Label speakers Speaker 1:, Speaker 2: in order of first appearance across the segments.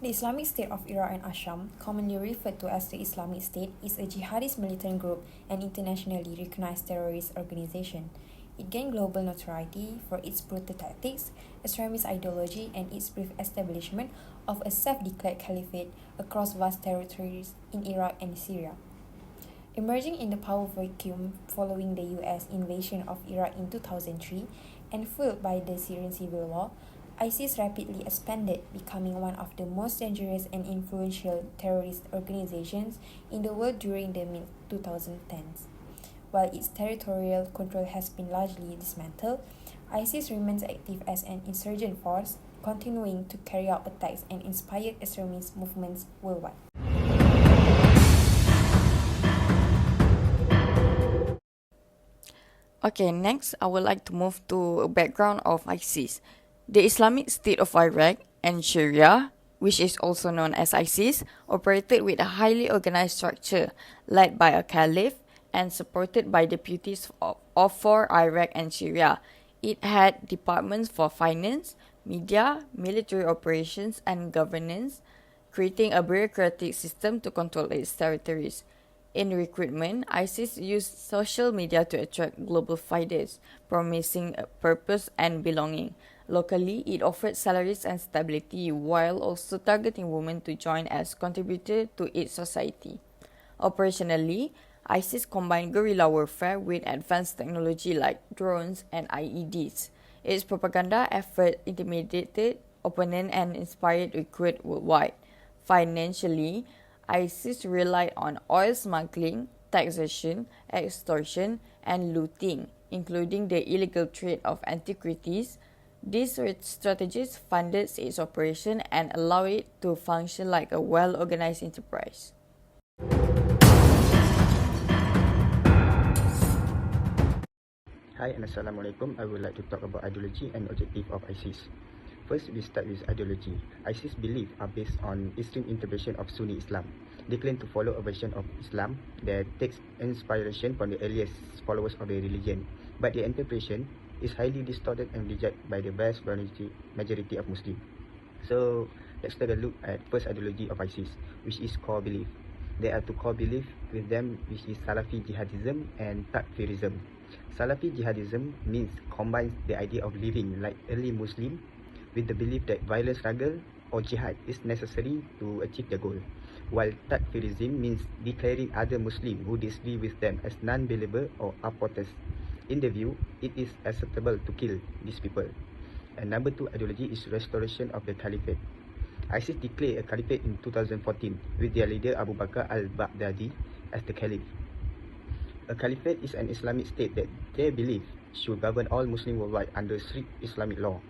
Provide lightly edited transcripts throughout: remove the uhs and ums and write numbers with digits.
Speaker 1: The Islamic State of Iraq and Ash-Sham, commonly referred to as the Islamic State, is a jihadist militant group and internationally recognized terrorist organization. It gained global notoriety for its brutal tactics, extremist ideology, and its brief establishment of a self-declared caliphate across vast territories in Iraq and Syria. Emerging in the power vacuum following the US invasion of Iraq in 2003 and fueled by the Syrian civil war, ISIS rapidly expanded, becoming one of the most dangerous and influential terrorist organizations in the world during the mid-2010s. While its territorial control has been largely dismantled, ISIS remains active as an insurgent force, continuing to carry out attacks and inspire extremist movements worldwide.
Speaker 2: Okay, next I would like to move to a background of ISIS. The Islamic State of Iraq and Syria, which is also known as ISIS, operated with a highly organized structure led by a caliph and supported by deputies for Iraq and Syria. It had departments for finance, media, military operations, and governance, creating a bureaucratic system to control its territories. In recruitment, ISIS used social media to attract global fighters, promising purpose and belonging. Locally, it offered salaries and stability while also targeting women to join as contributors to its society. Operationally, ISIS combined guerrilla warfare with advanced technology like drones and IEDs. Its propaganda effort intimidated opponents and inspired recruits worldwide. Financially, ISIS relied on oil smuggling, taxation, extortion, and looting, including the illegal trade of antiquities. These strategies funded its operation and allowed it to function like a well-organized enterprise.
Speaker 3: Hi and Assalamualaikum. I would like to talk about ideology and objective of ISIS. First, we start with ideology. ISIS beliefs are based on extreme interpretation of Sunni Islam. They claim to follow a version of Islam that takes inspiration from the earliest followers of the religion, but their interpretation is highly distorted and rejected by the vast majority of Muslims. So, let's take a look at first ideology of ISIS, which is core belief. There are two core beliefs with them, which is Salafi jihadism and Takfirism. Salafi jihadism means combines the idea of living like early Muslim with the belief that violent struggle or jihad is necessary to achieve the goal, while Takfirism means declaring other Muslims who disagree with them as non-believer or apostates. In the view, it is acceptable to kill these people. And number two ideology is restoration of the caliphate. ISIS declared a caliphate in 2014 with their leader Abu Bakr al-Baghdadi as the caliph. A caliphate is an Islamic state that they believe should govern all Muslims worldwide under strict Islamic law.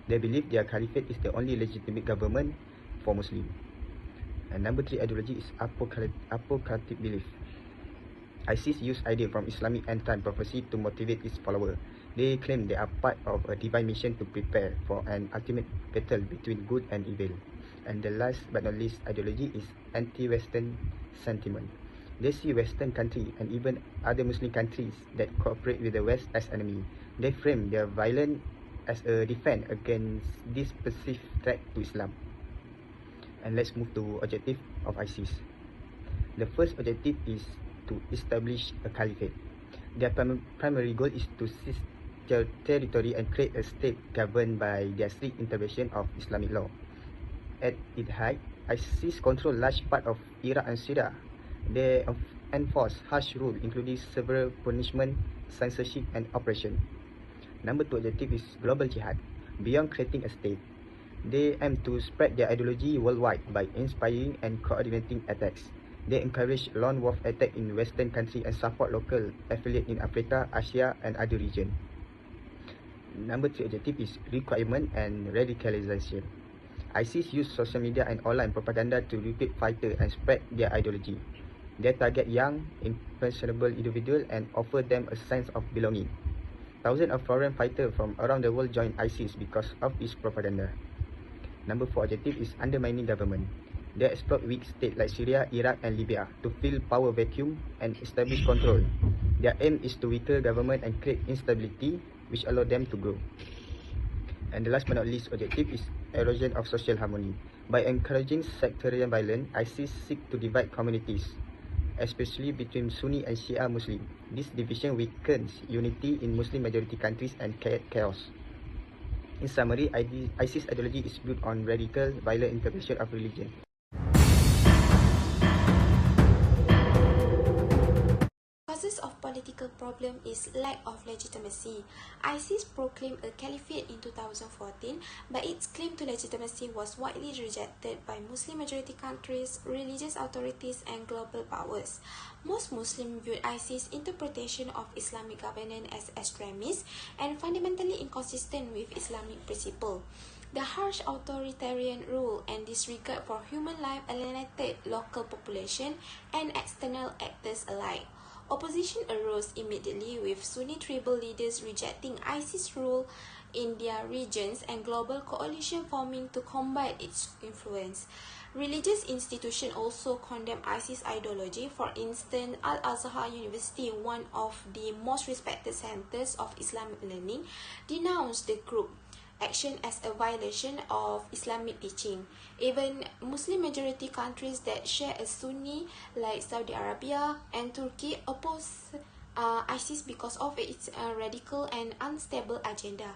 Speaker 3: They believe their caliphate is the only legitimate government for Muslims. And number three ideology is apocalyptic belief. ISIS use ideas from Islamic end-time prophecy to motivate its followers. They claim they are part of a divine mission to prepare for an ultimate battle between good and evil. And the last but not least ideology is anti-Western sentiment. They see Western countries and even other Muslim countries that cooperate with the West as enemy. They frame their violence as a defense against this perceived threat to Islam. And let's move to objective of ISIS. The first objective is to establish a caliphate. Their primary goal is to seize territory and create a state governed by their strict intervention of Islamic law. At its height, ISIS control large part of Iraq and Syria. They enforce harsh rules, including severe punishment, censorship, and oppression. Number two objective is global jihad. Beyond creating a state, they aim to spread their ideology worldwide by inspiring and coordinating attacks. They encourage lone wolf attack in Western countries and support local affiliates in Africa, Asia, and other regions. Number three objective is requirement and radicalization. ISIS use social media and online propaganda to recruit fighters and spread their ideology. They target young, impressionable individuals and offer them a sense of belonging. Thousands of foreign fighters from around the world join ISIS because of this propaganda. Number four objective is undermining government. They exploit weak states like Syria, Iraq, and Libya to fill power vacuum and establish control. Their aim is to weaken government and create instability, which allow them to grow. And the last but not least objective is erosion of social harmony. By encouraging sectarian violence, ISIS seek to divide communities, especially between Sunni and Shia Muslim. This division weakens unity in Muslim majority countries and chaos. In summary, ISIS ideology is built on radical, violent interpretation of religion.
Speaker 4: Causes of political problem is lack of legitimacy. ISIS proclaimed a caliphate in 2014, but its claim to legitimacy was widely rejected by Muslim-majority countries, religious authorities, and global powers. Most Muslims viewed ISIS' interpretation of Islamic governance as extremist and fundamentally inconsistent with Islamic principles. The harsh authoritarian rule and disregard for human life alienated local population and external actors alike. Opposition arose immediately, with Sunni tribal leaders rejecting ISIS rule in their regions and global coalition forming to combat its influence. Religious institutions also condemn ISIS ideology. For instance, Al-Azhar University, one of the most respected centers of Islamic learning, denounced the group action as a violation of Islamic teaching. Even Muslim-majority countries that share a Sunni, like Saudi Arabia and Turkey, oppose ISIS because of its radical and unstable agenda.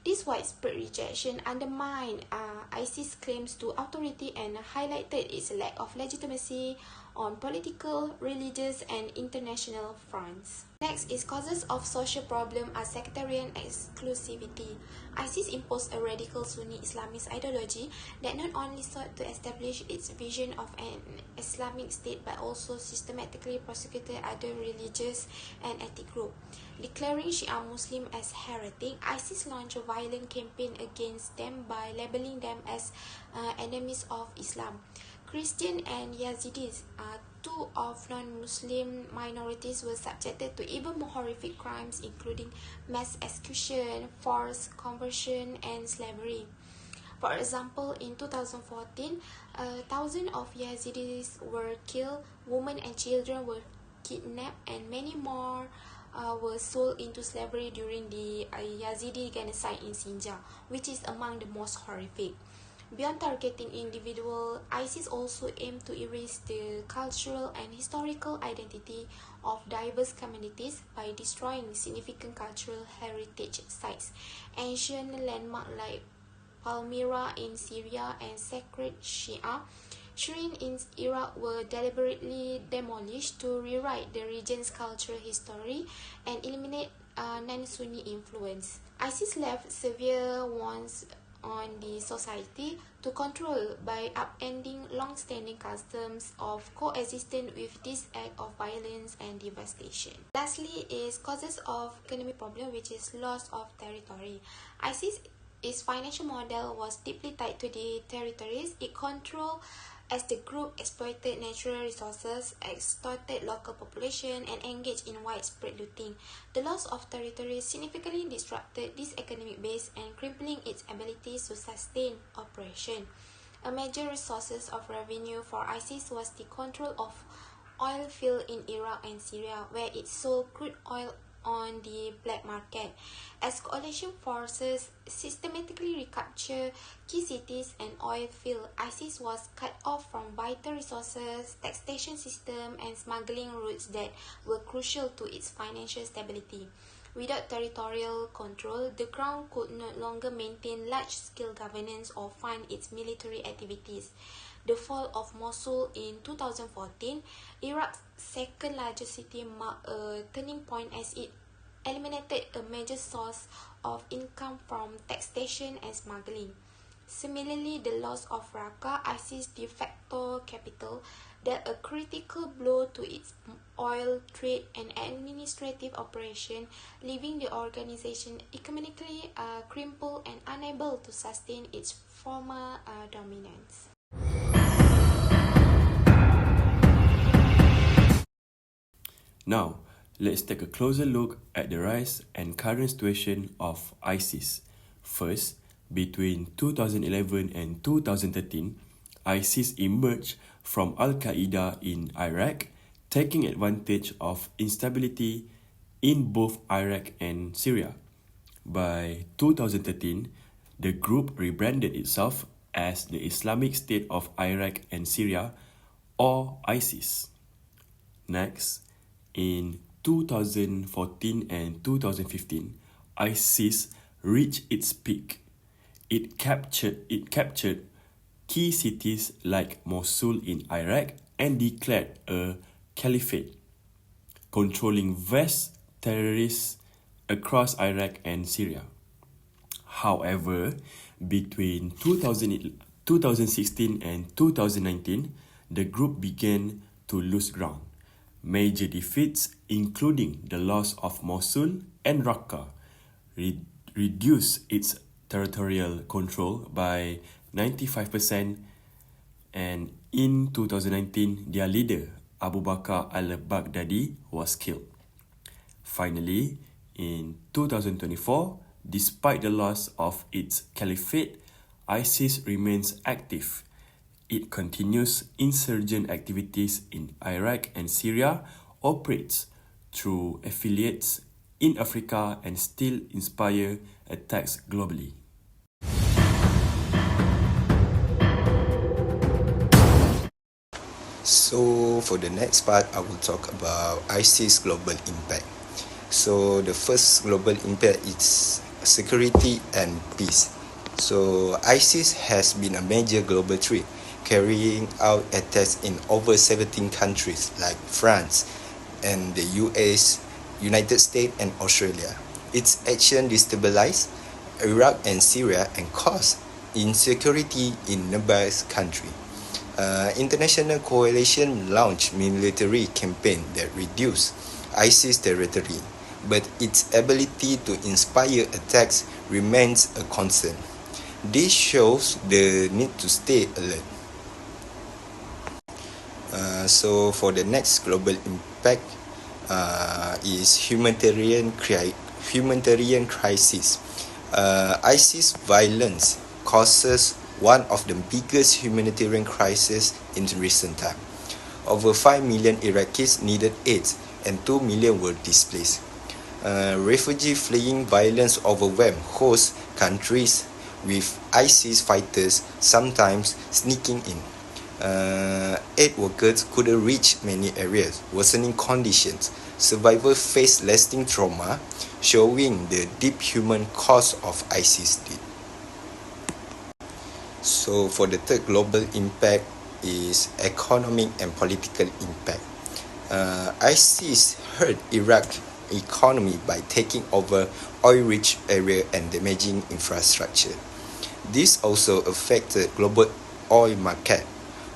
Speaker 4: This widespread rejection undermined ISIS' claims to authority and highlighted its lack of legitimacy on political, religious, and international fronts. Next is causes of social problem are sectarian exclusivity. ISIS imposed a radical Sunni Islamist ideology that not only sought to establish its vision of an Islamic state but also systematically persecuted other religious and ethnic groups. Declaring Shia Muslim as heretic, ISIS launched a violent campaign against them by labeling them as enemies of Islam. Christian and Yazidis, two of non-Muslim minorities, were subjected to even more horrific crimes, including mass execution, forced conversion, and slavery. For example, in 2014, thousands of Yazidis were killed, women and children were kidnapped, and many more were sold into slavery during the Yazidi genocide in Sinjar, which is among the most horrific. Beyond targeting individuals, ISIS also aimed to erase the cultural and historical identity of diverse communities by destroying significant cultural heritage sites. Ancient landmarks like Palmyra in Syria and sacred Shia shrines in Iraq were deliberately demolished to rewrite the region's cultural history and eliminate non-Sunni influence. ISIS left severe wounds on the society to control by upending long-standing customs of coexistence with this act of violence and devastation. Lastly is causes of economic problem, which is loss of territory. Its financial model was deeply tied to the territories it controlled, as the group exploited natural resources, extorted local population, and engaged in widespread looting. The loss of territory significantly disrupted this economic base and crippling its abilities to sustain operation. A major source of revenue for ISIS was the control of oil fields in Iraq and Syria, where it sold crude oil on the black market. As coalition forces systematically recaptured key cities and oil fields, ISIS was cut off from vital resources, taxation system, and smuggling routes that were crucial to its financial stability. Without territorial control, the ground could no longer maintain large-scale governance or fund its military activities. The fall of Mosul in 2014, Iraq's second-largest city, marked a turning point as it eliminated a major source of income from taxation and smuggling. Similarly, the loss of Raqqa, ISIS' de facto capital, dealt a critical blow to its oil trade and administrative operation, leaving the organization economically crippled and unable to sustain its former dominance.
Speaker 5: Now, let's take a closer look at the rise and current situation of ISIS. First, between 2011 and 2013, ISIS emerged from Al-Qaeda in Iraq, taking advantage of instability in both Iraq and Syria. By 2013, The group rebranded itself as the Islamic State of Iraq and Syria, or ISIS. Next, in 2014 and 2015, ISIS reached its peak. It captured key cities like Mosul in Iraq and declared a caliphate, controlling vast territories across Iraq and Syria. However, between 2016 and 2019, the group began to lose ground. Major defeats, including the loss of Mosul and Raqqa, reduced its territorial control by 95%, and in 2019, their leader, Abu Bakr al-Baghdadi, was killed. Finally, in 2024, despite the loss of its caliphate, ISIS remains active. It continues insurgent activities in Iraq and Syria, operates through affiliates in Africa, and still inspire attacks globally.
Speaker 6: So for the next part, I will talk about ISIS global impact. So the first global impact is security and peace. So ISIS has been a major global threat, carrying out attacks in over 17 countries like France and the US, United States and Australia. Its action destabilized Iraq and Syria and caused insecurity in nearby countries. International coalition launched military campaign that reduced ISIS territory, but its ability to inspire attacks remains a concern. This shows the need to stay alert. So for the next global impact is humanitarian crisis. ISIS violence causes one of the biggest humanitarian crises in recent time. Over 5 million Iraqis needed aid and 2 million were displaced. Refugees fleeing violence overwhelmed host countries, with ISIS fighters sometimes sneaking in. Aid workers couldn't reach many areas, worsening conditions. Survivors face lasting trauma, showing the deep human cost of ISIS. So for the third global impact is economic and political impact. ISIS hurt Iraq's economy by taking over oil-rich area and damaging infrastructure. This also affected global oil market.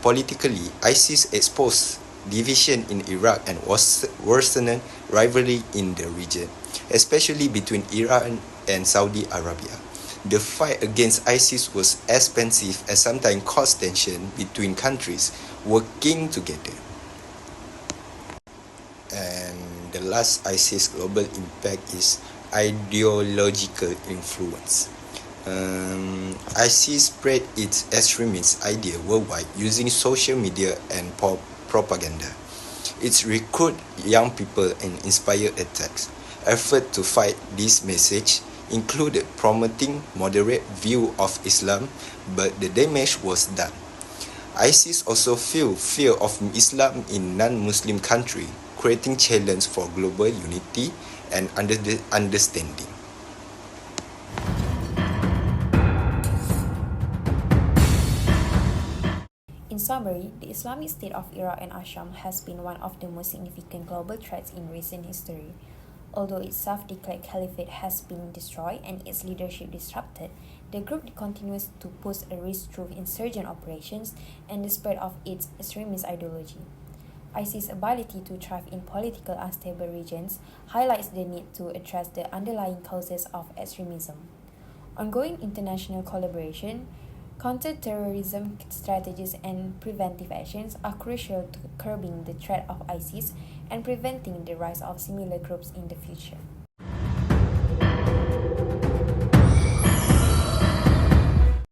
Speaker 6: Politically, ISIS exposed division in Iraq and worsened rivalry in the region, especially between Iran and Saudi Arabia. The fight against ISIS was expensive and sometimes caused tension between countries working together. And the last ISIS global impact is ideological influence. ISIS spread its extremist idea worldwide using social media and propaganda. It recruits young people and inspire attacks. Effort to fight this message included promoting moderate view of Islam, but the damage was done. ISIS also fueled fear of Islam in non-Muslim countries, creating challenge for global unity and understanding.
Speaker 1: In summary, the Islamic State of Iraq and Ash-Sham has been one of the most significant global threats in recent history. Although its self-declared caliphate has been destroyed and its leadership disrupted, the group continues to pose a risk through insurgent operations and the spread of its extremist ideology. ISIS' ability to thrive in politically unstable regions highlights the need to address the underlying causes of extremism. Ongoing international collaboration, counter-terrorism strategies and preventive actions are crucial to curbing the threat of ISIS and preventing the rise of similar groups in the future.